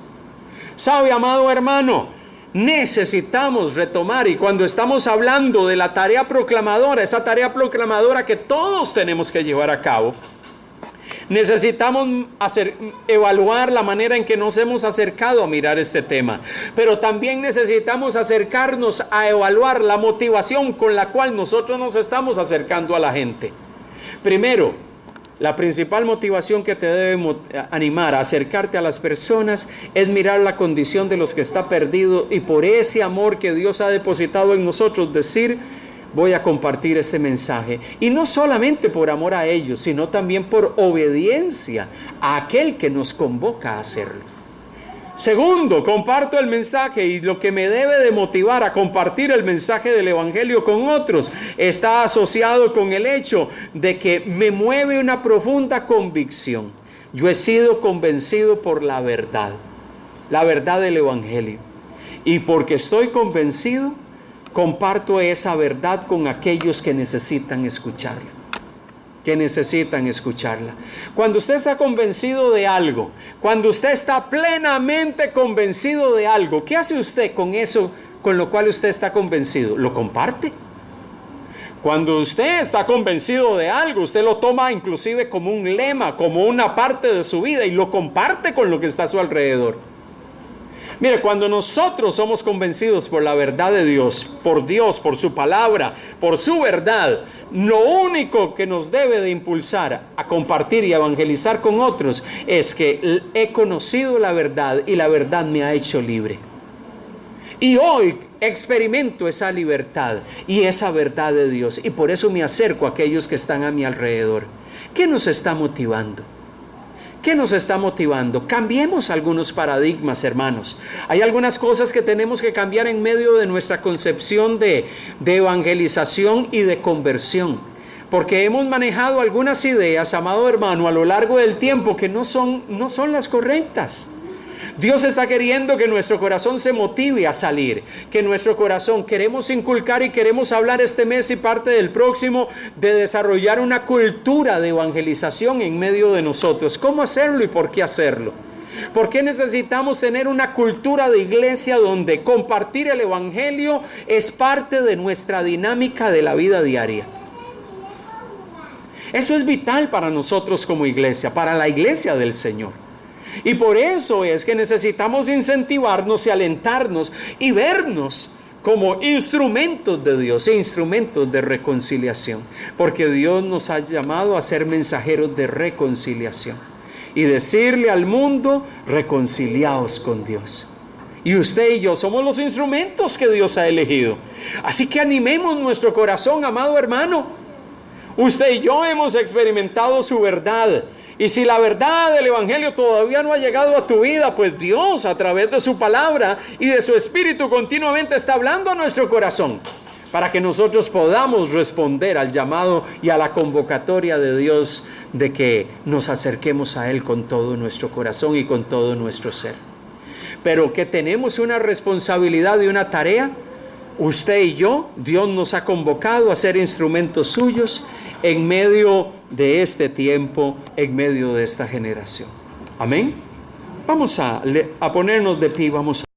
¿Sabe, amado hermano? Necesitamos retomar, y cuando estamos hablando de la tarea proclamadora, esa tarea proclamadora que todos tenemos que llevar a cabo, Necesitamos evaluar la manera en que nos hemos acercado a mirar este tema, pero también necesitamos acercarnos a evaluar la motivación con la cual nosotros nos estamos acercando a la gente. Primero, la principal motivación que te debe animar a acercarte a las personas es mirar la condición de los que está perdido y por ese amor que Dios ha depositado en nosotros decir: voy a compartir este mensaje. Y no solamente por amor a ellos, sino también por obediencia a aquel que nos convoca a hacerlo. Segundo, comparto el mensaje y lo que me debe de motivar a compartir el mensaje del Evangelio con otros está asociado con el hecho de que me mueve una profunda convicción. Yo he sido convencido por la verdad del Evangelio. Y porque estoy convencido, comparto esa verdad con aquellos que necesitan escucharla. Cuando usted está convencido de algo, cuando usted está plenamente convencido de algo, ¿qué hace usted con eso con lo cual usted está convencido? Lo comparte. Cuando usted está convencido de algo, usted lo toma inclusive como un lema, como una parte de su vida y lo comparte con lo que está a su alrededor. Mire, cuando nosotros somos convencidos por la verdad de Dios, por su palabra, por su verdad, lo único que nos debe de impulsar a compartir y evangelizar con otros es que he conocido la verdad y la verdad me ha hecho libre. Y hoy experimento esa libertad y esa verdad de Dios y por eso me acerco a aquellos que están a mi alrededor. ¿Qué nos está motivando? ¿Qué nos está motivando? Cambiemos algunos paradigmas, hermanos. Hay algunas cosas que tenemos que cambiar en medio de nuestra concepción de evangelización y de conversión. Porque hemos manejado algunas ideas, amado hermano, a lo largo del tiempo que no son las correctas. Dios está queriendo que nuestro corazón se motive a salir, que nuestro corazón queremos inculcar y queremos hablar este mes y parte del próximo de desarrollar una cultura de evangelización en medio de nosotros. ¿Cómo hacerlo y por qué hacerlo? ¿Por qué necesitamos tener una cultura de iglesia donde compartir el evangelio es parte de nuestra dinámica de la vida diaria? Eso es vital para nosotros como iglesia, para la iglesia del Señor. Y por eso es que necesitamos incentivarnos y alentarnos y vernos como instrumentos de Dios e instrumentos de reconciliación. Porque Dios nos ha llamado a ser mensajeros de reconciliación y decirle al mundo: reconciliaos con Dios. Y usted y yo somos los instrumentos que Dios ha elegido. Así que animemos nuestro corazón, amado hermano. Usted y yo hemos experimentado su verdad. Y si la verdad del Evangelio todavía no ha llegado a tu vida, pues Dios a través de su palabra y de su Espíritu continuamente está hablando a nuestro corazón para que nosotros podamos responder al llamado y a la convocatoria de Dios de que nos acerquemos a Él con todo nuestro corazón y con todo nuestro ser. Pero que tenemos una responsabilidad y una tarea. Usted y yo, Dios nos ha convocado a ser instrumentos suyos en medio de este tiempo, en medio de esta generación. Amén. Vamos a ponernos de pie, vamos a